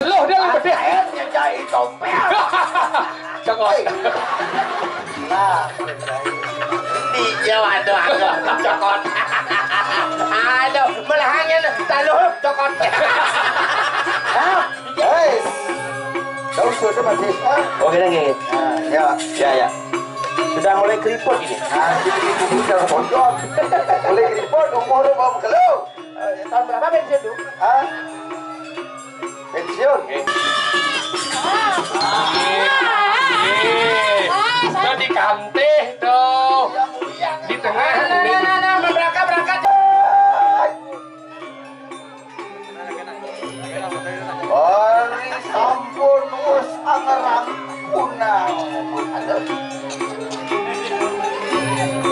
Loh dia lebih gede. Akhirnya jadi tompel. Cokot. Nah, dia waduh cokot. Aduh, melahangin taluh cokot. Guys, tahu sudah masih. Oke lagi. Ya. Sudah mulai keriput ini. Ini udah bocor. Mulai keriput umur mau kalau. Tahun berapa pensiun tuh? Pensiun. Itu di kantih tuh. Di tengah. Berangkat. Hari sampun wis angerang punah.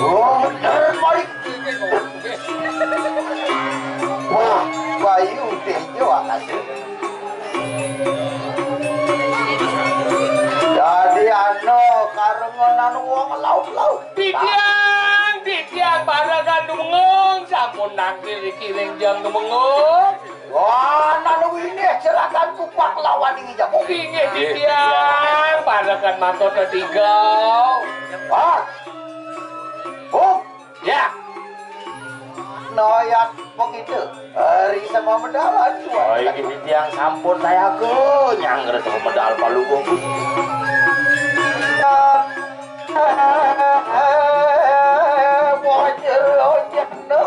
Oh, terbalik. Wah, bayu tejo akase. Jadi karengan wong laut-laut. Didiang baragan dumengung sampun nakdir dikiring jang dumengung. Wah, ini silakan kupak lawan ini jamu. Inge didiang baragan matur ketigau. Wah. Ya. Noyak begitu. Hari sama medalan juga. Oh ini yang sampun saya ke nyangger sama medal palunggung. Wajar ojek no.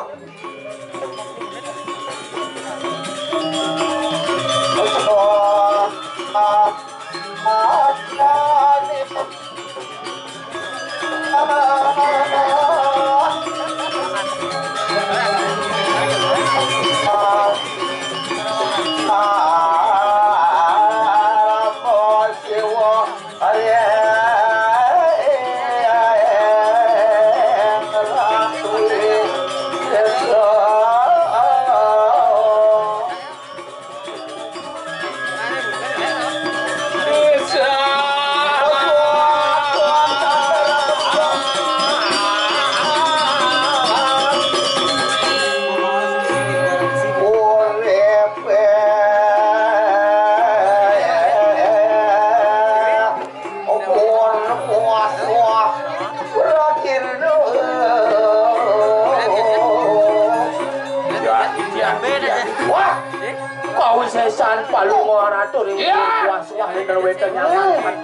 Sesan palungan atur ini wah leader nyaman.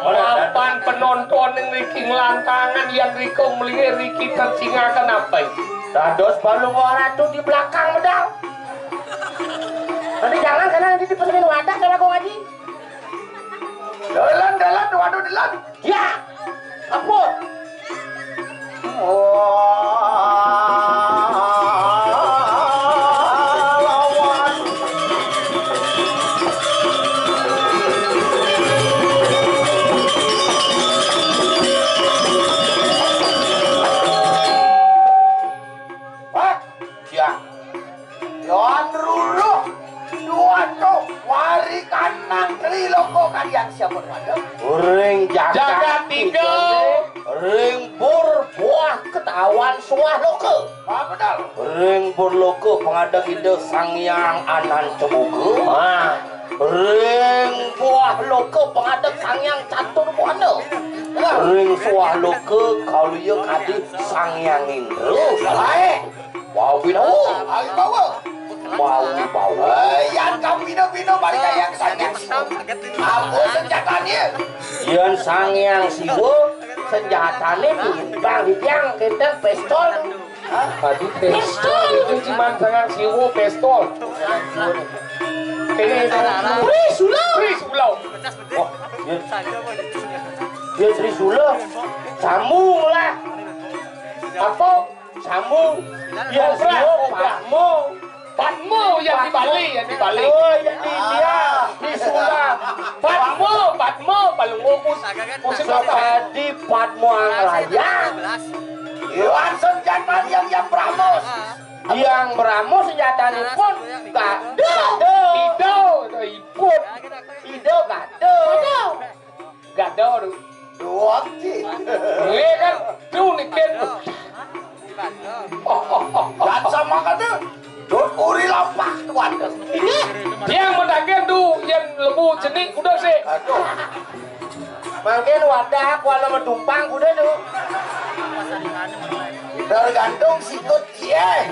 Lapan penonton yang Riki ngelantangan yang Riko melihat Riki tersingakan apa ini? Dados palungan ratu di belakang medal. Nanti jangan karena nanti dipesenin wadah kalau aku ngaji. Dalan, waduh dalan. Ya, apa? Siapa ada? Ring Jaga tiga. Ring bur buah ketahuan suah loke. Benar. Ring bur loke pengadang ide sangyang anan cemuke. Ring buah loke pengadang sangyang catur buana. Ring suah loke kalau yang adik sangyang indro. Baik. Wow binawu. Ayo bawa. Bau. Yang kau bino balik yang sangyang. Apa senjatanya? Yang sangyang siwo senjatanya bang yang kita pistol. Tadi pistol itu cuma sangat siwu pistol. Ini Trisulau. Oh, dia Trisula. Sambung lah. Apa? Sambung. Dia siwo pakmu. Patmo yang di Bali, yang di Bali. Oh, yang di dia di Sula. Patmo paling fokus. Di Patmo Anglayang. Langsung jangan yang Bramos. Yang Bramos senjatanya pun gado. Iput. Ido gado. Gado. Dua sih. Ini kan tuh niken. Dan sama kan tuh. Dut uri lampak tuan. Yang mendagang tuh yang lembu jenik udah sih. Aduh. Mungkin wadah kuala medumpang udah tuh. Tergantung sikut dia.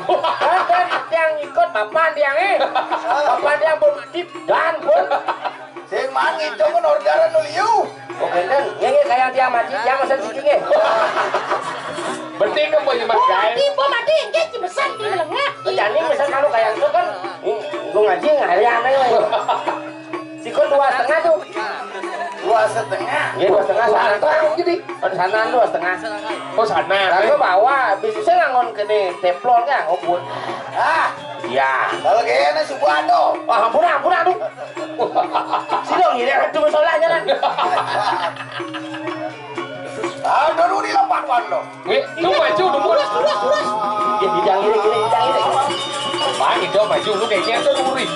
Dan yang ikut papan yang papan yang bertip dan pun. Sing mangi jangan orderan nuliu. Oke dan yang kayak dia mati dia mesen sikingnya. Berarti kan boleh makai. Ibu mati engke cibesan di lengah. Jadi misal kalau kayak itu kan, gue ngaji ngarian aja. Sikut 2,5 tuh. 2,5. Iya 2,5 sana. Jadi Sana 2,5. oh sana. Lalu bawa bisnisnya ngangon kene teplon kan, ngobut. Ah, Ya. kalau kayaknya Subuando. Wah, ampun aduh. Sidong ini itu masalahnya kan. Ah, dulu di lampak tuan lo. Nggih, lu maju dulu. Ya hidang ini. Pak, itu maju lu kayaknya tuh duri.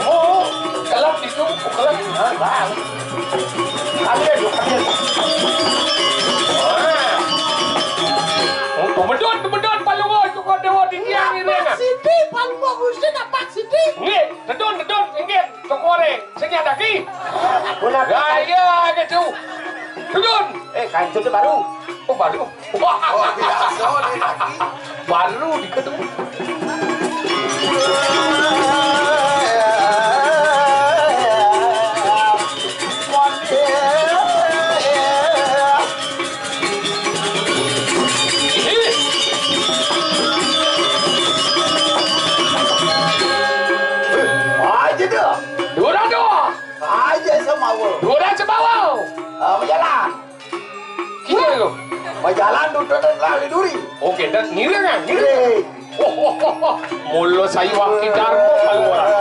Oh, kelap itu, kelap. Bang. Ambil. Tumedon palungo cukup dewa di tiang ini kan. Sidi paling bagusnya dapat Sidi. Nggih, dedon inggit cokore sing nyadaki. Guna Gaya gitu. Dedon. kancur itu baru. Oh, baru. Wah, Oh, biasa nih lagi. baru diketuk. Aja dah. Dua. Aja sama wo. Dua cebawau. Berjalan. Kira lo. Berjalan duduk dan lari duri. Oke, dan ngira kan? Ngira. Hei. Mulu saya wakil darmo kalau orang.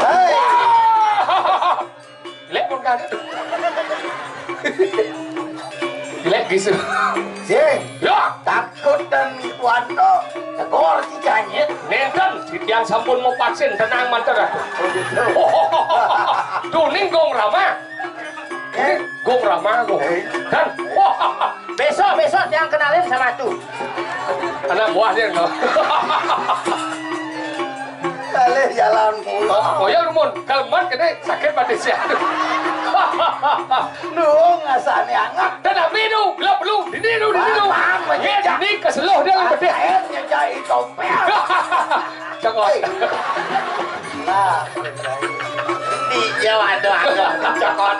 Hei. Gilek pun kan? Gilek gitu. Sing. Ya, Takut dan Wando. Tegor cikanya. nenten yang sampun mau vaksin tenang mantar aku. Oh gitu. Tuh ning gong rama. Gong rama gong. Kan? Besok yang kenalin sama tuh. Anak buah dia no. Kali jalan pulang. Oh ya rumun, kalman kene sakit pada siang. Nuh ngasani angat. Dan abi nu, belum belum, ini nu. Ya, ini keseluh dia lebih gede. Akhirnya jahit topel. Cokot. Nah. Iya waduh cokot.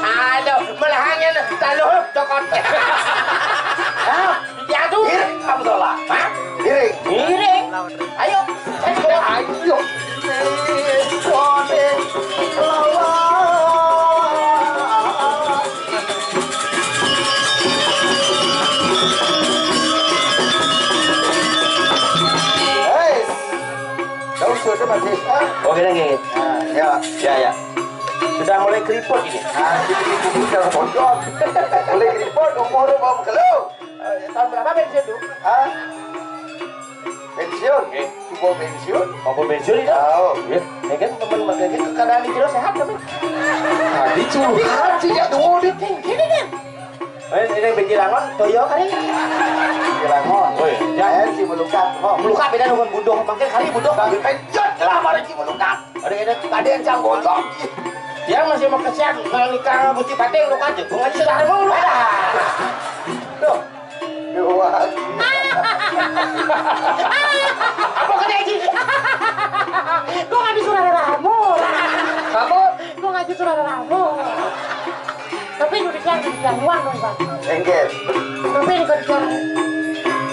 Aduh, melahangnya taluh cokot. Hah? Ya tuh. Iring kamu tolak. Hah? Iring. Miring. Ayo. Ayo. Sudah masih. Oke lagi. Ya. Sudah mulai keriput ini. Nah, ini udah pojok. Boleh keriput umur bawa kalau. Tahun berapa pensiun tuh? Hah? Pensiun? Sebuah pensiun? Mau pensiun itu? Tahu. Ya kan teman gitu keadaan di Jero sehat tapi. Tadi curhat sih ya tuh di. Gini kan. Ini bejirangon toyo kali. Gilangon. Oh iya. Si melukat. Melukat beda dengan budoh. Makin kali budoh. Tapi penjot lah mari si melukat. Ada yang canggung gotong. Dia masih mau kesian kalau nikah buci pating lu kan jagung aja sudah mau lu ada. Tuh. Dua. Apa kata Eci? Gua nggak disuruh ada ramu. Kamu Gua nggak disuruh ada ramu. Tapi itu dikian uang dong bang. Engger. Tapi ini kau dikian.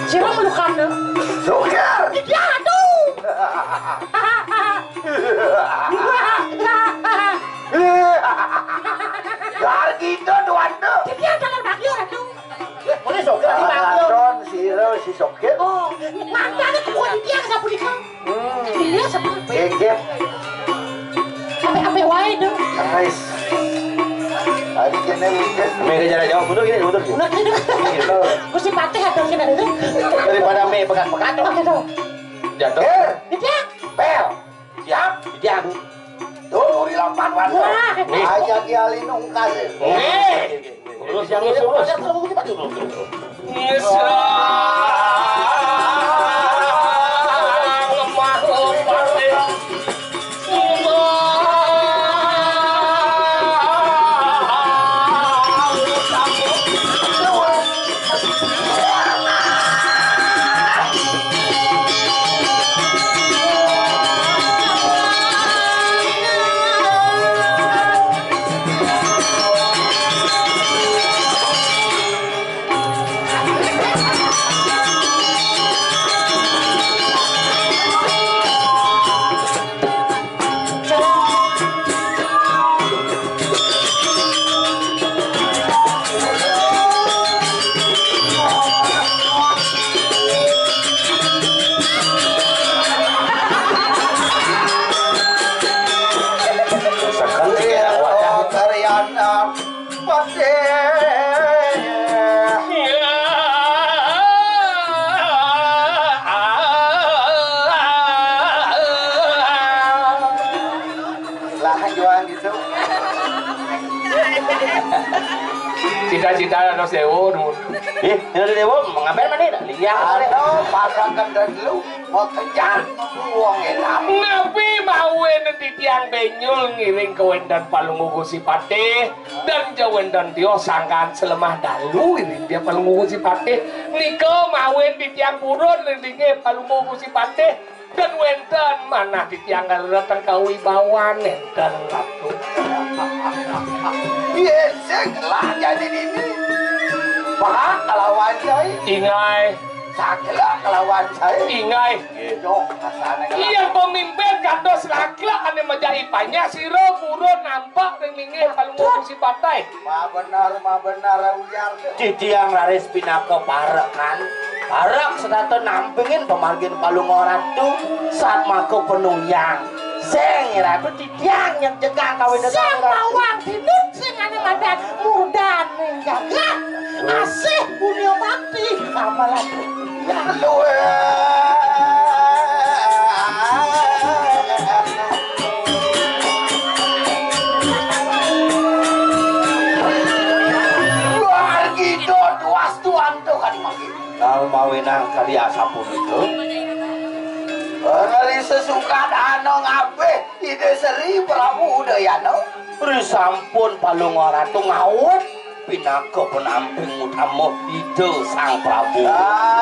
Siapa melukan dong? Sukar. Ya tuh. kita duanda. Dia kalau bagio ratu. Boleh soket di bagio. Don siro si soket. Oh, mantan itu bukan dia sapu di kau. Dia sapu. Gengget. Sampai wae dong. Nice. Hari kene weekend. Mereka jalan jauh betul gini betul. Udah gitu. Mesti patih atau kena itu. Daripada me pekat-pekat. Oke dong. Jatuh. Dia. Pel. Siap, diam. Tuh di lapan wan. Wah. Aja ki alinung kase. Terus yang ini terus. Cita-cita no sewu nun. Ini dewa mengambil mana? Lihat. Ano pasangkan dan lu mau kejar uang enak. Nabi mawen nanti tiang benyul ngiring kewendan palungu si patih dan jawendan tio sangkan selemah dalu iring dia palungu si patih niko mawen di tiang burun iringnya palungu si patih dan wendan mana di tiang datang kawibawan enten ratu. Biasa lah jadi ini. Pak kelawan saya. Ingai, Sakla kelawan saya. ingai. Yo, asana Iya pemimpin kados lakla ane majaipannya siro burun nampak ringingnya palungu si patih. ma benar ujar. Cici yang laris pinaka parek kan. Parek sedata nampingin pemargin palung orang tuh saat mako penuyang. Seng ngira itu ciciang yang cegah kawin Sang bawang dinut sing ane madan mudan jaga. Asih punya bakti sama lagi. Lu luar gitu tuas tuan tuh kan makin. Kalau mau nang kali asapun itu. Kali sesuka dano ngabe ide seri Prabu Udayana. Beri sampun palung orang tuh ngawet pinaka penamping utama ide sang Prabu.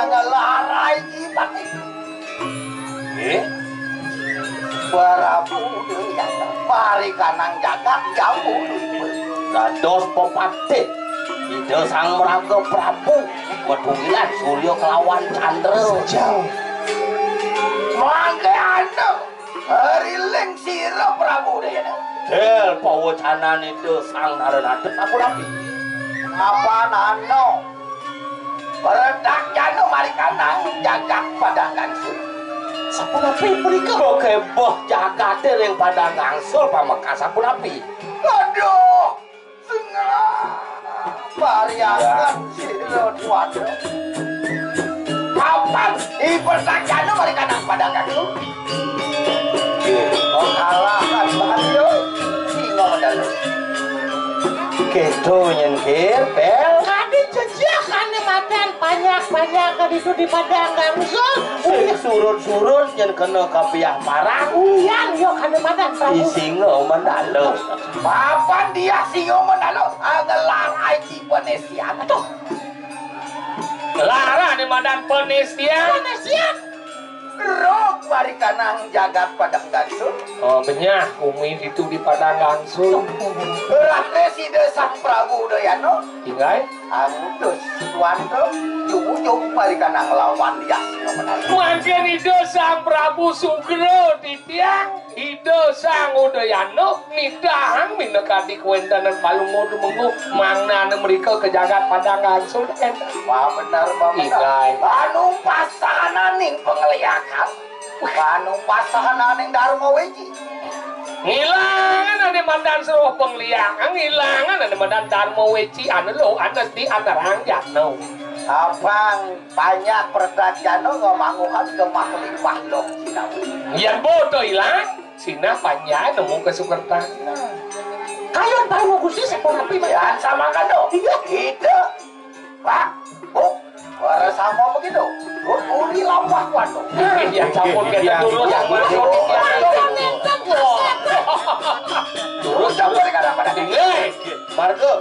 Ngelarai jibat. Prabu Udayana mari kanang jagat jauh. Dados pepatih ide sang Meraga Prabu medungilan Surya kelawan Candra Jauh. Mangke anu hariling sira Prabu Udayana. Del pawacanan ide sang Narenades aku rapi. Apa nano? Beredak jano mari kanang jagat padangan sur. Sapu rapi mereka kebah jagate ring padang ngangsul pamekas sapu rapi. Aduh, sengah variakan sira tuan. Kapan iberedak jano mari kanang padangan sur. Oh kalahkan bahaya singo dalu. Kedo nyengkir bel. Kadi jejak ane madan banyak kan itu di padang gangsul. Sing surut-surut yang kena kapiah parang. Uyan yo kane madan Prabu. Isingo mendalu. Papan dia singo menalo agelar aiki penesian. Aduh, Lara di madan penesian. Panesian. rok mari kanang jagat padang gansul. Oh benyah umi itu di padang gangsul. Beratnya si Sang Prabu Udayana Ingai. Angus Wanto jujung mari kana nglawan dia. Mangken ide Sang Prabu Sugro titiang ide Sang Udayana nidahang minekati kuwentanan palungguh menggu mangnane mriko kejagat padangan Sultan. Wah benar Ikai. Anu pasananing penglihakan. Anu pasananing Dharma Weji. Ngilangan ada mandan seruh penglihakan ngilangan ada mandan Dharma Weji anu lo anas di antarang jano. Abang banyak perdagangan ngomanguhan ke maklipah dong Cinawi. Yang bodoh hilang Cina panjang nemu ke Sukerta. Kayon baru mau gusi seponapi Ya sama kan dong. Itu. Pak. Bu. Para sama begitu. Uli lampah waduh. Ya campur kita dulu yang masuk Terus campur kada pada ini. Margo.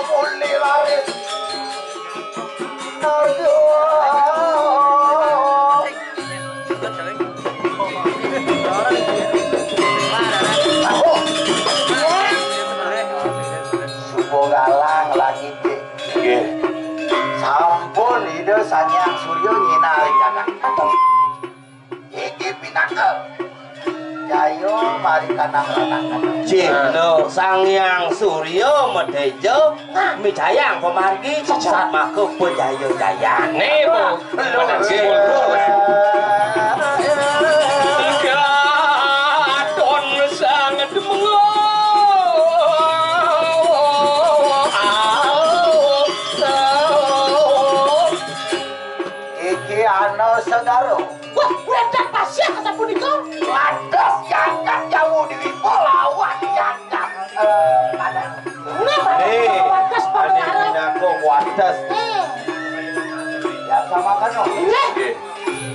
Uli laris. Galang langit Nggih. sampun ide Sanyang Suryo nyinari jagat iki pinaka jayo mari kanang ranang Cino Sangyang Suryo Medejo Mijayang pemargi saat maku pejayo jayan. Nih bu, pada simbol tiga adon sangat iki ana segaro wah wedak pasya kata punika ladas jagat jauh di lawan jagat Nih, ane pinako wadas. ya sama kan no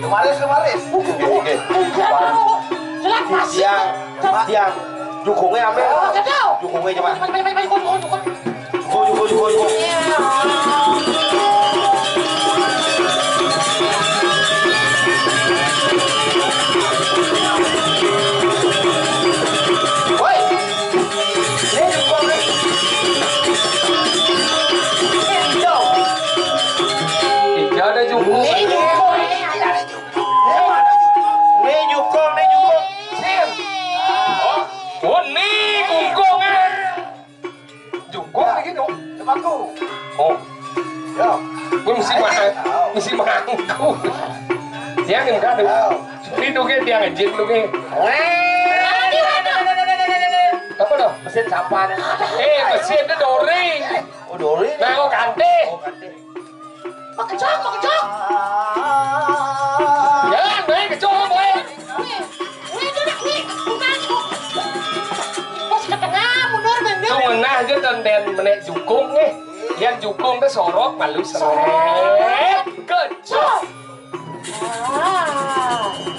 kemaris Nggih. jelas pasya Tiang dukungnya ame. Dukungnya coba. Juko. woi ini juga tiga ada jumbo. Nih jukong. Sim. Oh nih kungkungnya. Jungkung begitu. Temanku. Oh, Yo. gue mesti mangku. Dia yang kado. Itu ke dia ngejin lu ke. Apa dong? Mesin sapan. Mesin itu dori. Oh dori. Nah, kok kante. Makejok Jangan, baik kecok boy. pas ke tengah mundur bener Tunggu nah aja tenden menek jukung nih. Yang jukung tuh sorok malu seret. Kecok.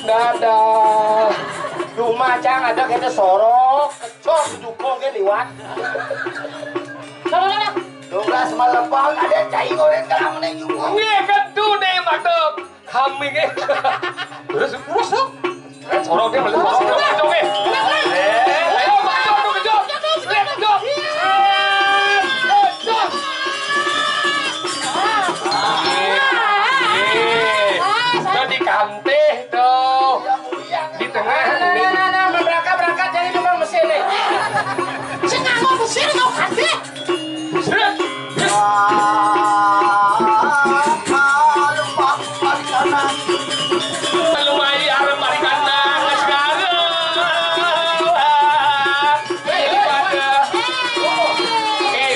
Dadah. Rumah cang ada kita sorok. Kecok jukong ke liwat. Tugas malepang ada cai goreng kalang nih juga. Nih kan tuh nih madem. Kami nih. Terus tuh. Kan sorok dia malu sorok kecok nih. Ayo kecok tuh kecok. Kecok. Kecok. Di kante tuh di tengah Berangkat jadi memang mesin nih. saya nggak mau mesin kau kante Seret. Lupa di sana. Belum air arem mari kana sekarang.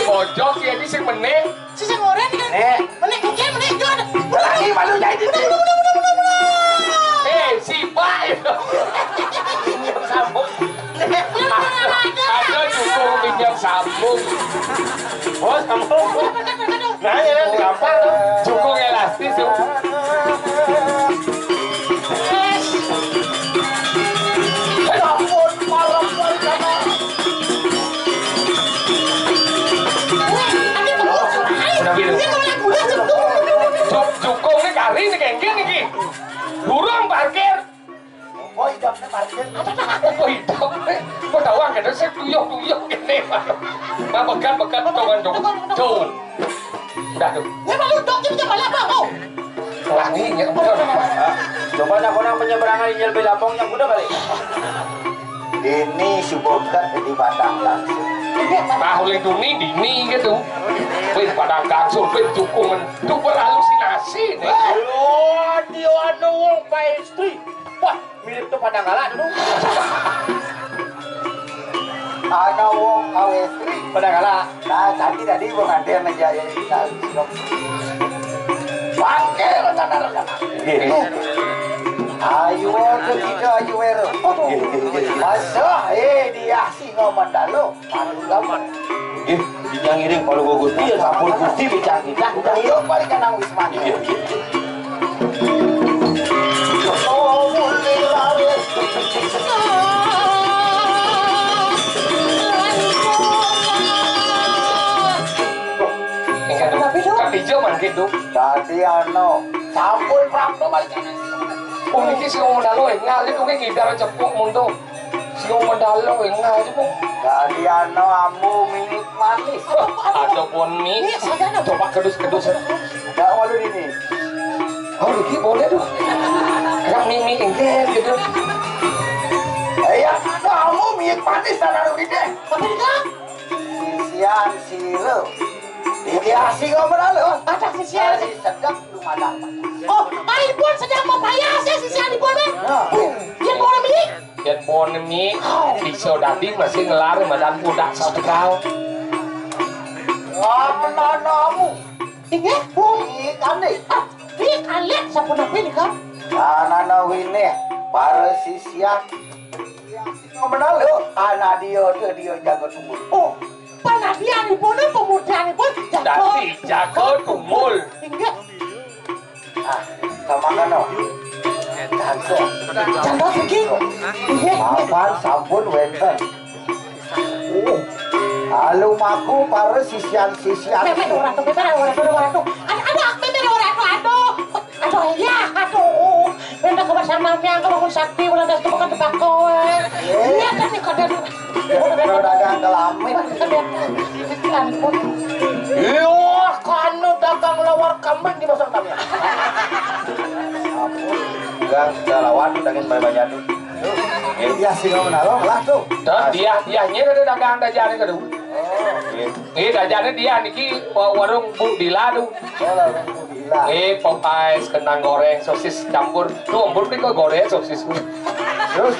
Bojok ya di sing meneh. sisa ngoreng kan Nek. menek kucing menek jual Lagi malu jadi. Si Pak. Sambung. Ada cukup pinjam sambung. Oh sambung. Nah ya gampang tuh. Cukup elastis tuh. Ampun malam di sana. Cukup nih kali nih kengkeng nih. Burung parkir. Oh hidupnya parkir. Oh hitam. Kok tahu kan saya tuyok. nih. Mah bekat tuan dong. Tuh. Udah tuh. Ya malu dong kita balik apa mau? Langi ya. Coba nak orang penyeberangan ini lebih lapong yang udah balik. Ini subogat di Padang langsung. Tahu lindungi dini gitu. Wih Padang langsung pencukungan. Itu berhalusinasi nih. Oh, dia anu wong pastry. Wah, mirip tuh Padang Galat dulu. Ana wong kawestri Padang Galat. nah tadi mengadir menjaya bangke rencana ayo tuh kita ayo wero masa dia singo mandalo madu gaman Yang iring kalau gue gusti ya sampul gusti bicang kita. yuk balikan nang wisman Kan hijau man gitu. tadi ano sampul prapto balikan Oh ini si ngomong dalo ngali tuh kayak ngidar cepuk mundo. Si ngomong dalo ngali tuh. tadi ano amu milik manis Ada pon mie. Coba kedus. gak malu ini Oh Diki boleh tuh. Kayak mie enggak gitu. ya kamu milik manis tanah ini Apa itu? sisian siru ini asing ngobrol lo Ada sisian. sedap rumah dapat Oh, Aibon sedang membayar ya sisian Aibon. Nah. Dia mau mie. Dan pon mie pisau daging masih ngelar badan budak satu kau. nanamu Ingat, ikan nih ini kalian siapa nabi nih kan? nana wine para sisian ngobrol lo anak dia jago tumbuh Oh, panadian Aibon, pemuda Aibon, Dati jago tumul. Ingat, sama kan no jago jangan pergi. Ingat, apaan sampun wenten Halo maku para sisian memang orang tuh, aduh ya, aduh, benda kebersama yang kebangun sakti, ulang das kebangun tebako, lihat kan nih kadang, dagang kelamin Iya, kanu dagang lawar kambing di pasar kami. gang lawan daging banyak tuh dia sih ngomong lah tuh Dan dianya ada dagang dajane kadu. Dajane dia niki warung Bu Dila tuh. gila Popeyes kentang goreng sosis campur. Tuh ampun kok goreng sosis. terus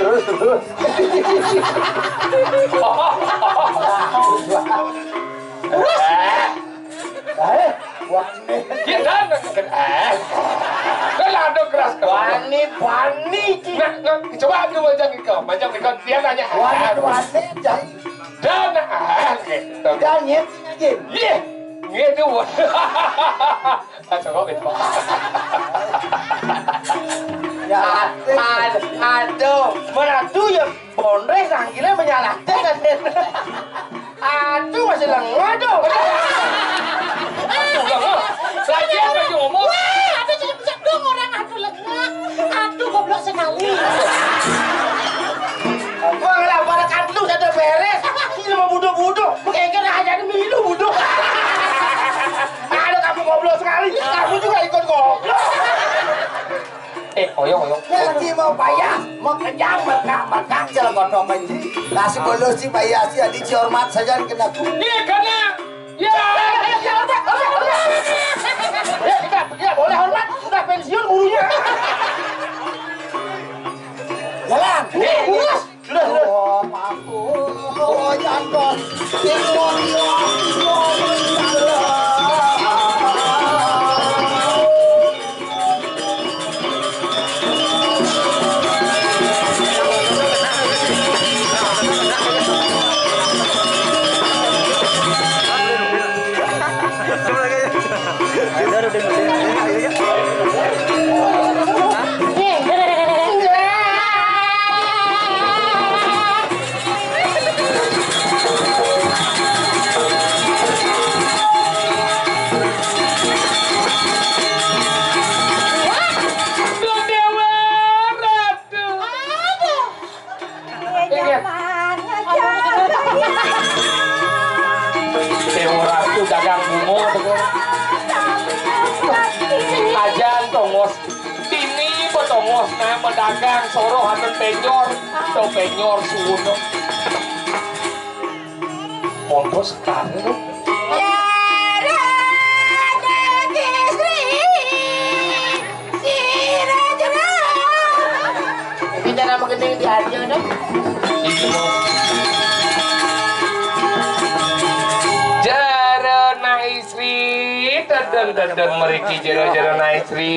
wah Kita kan ada keras Bani coba aku macam ikan dia nanya. wani jai Dan gitu. janyet jin Iya, gitu. Coba betul. ya aduh, menatu ya bondre sanggilnya menyalahkan kan. Aduh masih lengah dong. Lagian lagi ngomong. wah, ada bisa dong orang aduh lengah, aduh goblok sekali. Banglah pada kantu sudah beres. Ini mau budo-budo. Kayaknya aja ada minum budo. Ada kamu goblok sekali. Kamu juga ikut goblok. Oyong. Nanti mau bayar, mau kejam, makan jalan kodok aja. Nasi bolos sih bayar sih, adik hormat saja kena ku. Iya karena ya. Ya boleh hormat. Sudah pensiun gurunya. Jalan. Sudah. Oh, mampu. Oh, jangan. dagang bungo ajan tongos ini potongos nah medagang soro hanun penyor to penyor suno mondo sekali lo kita nama gending di aja dong Jarana istri, teden meriki jero-jero na istri.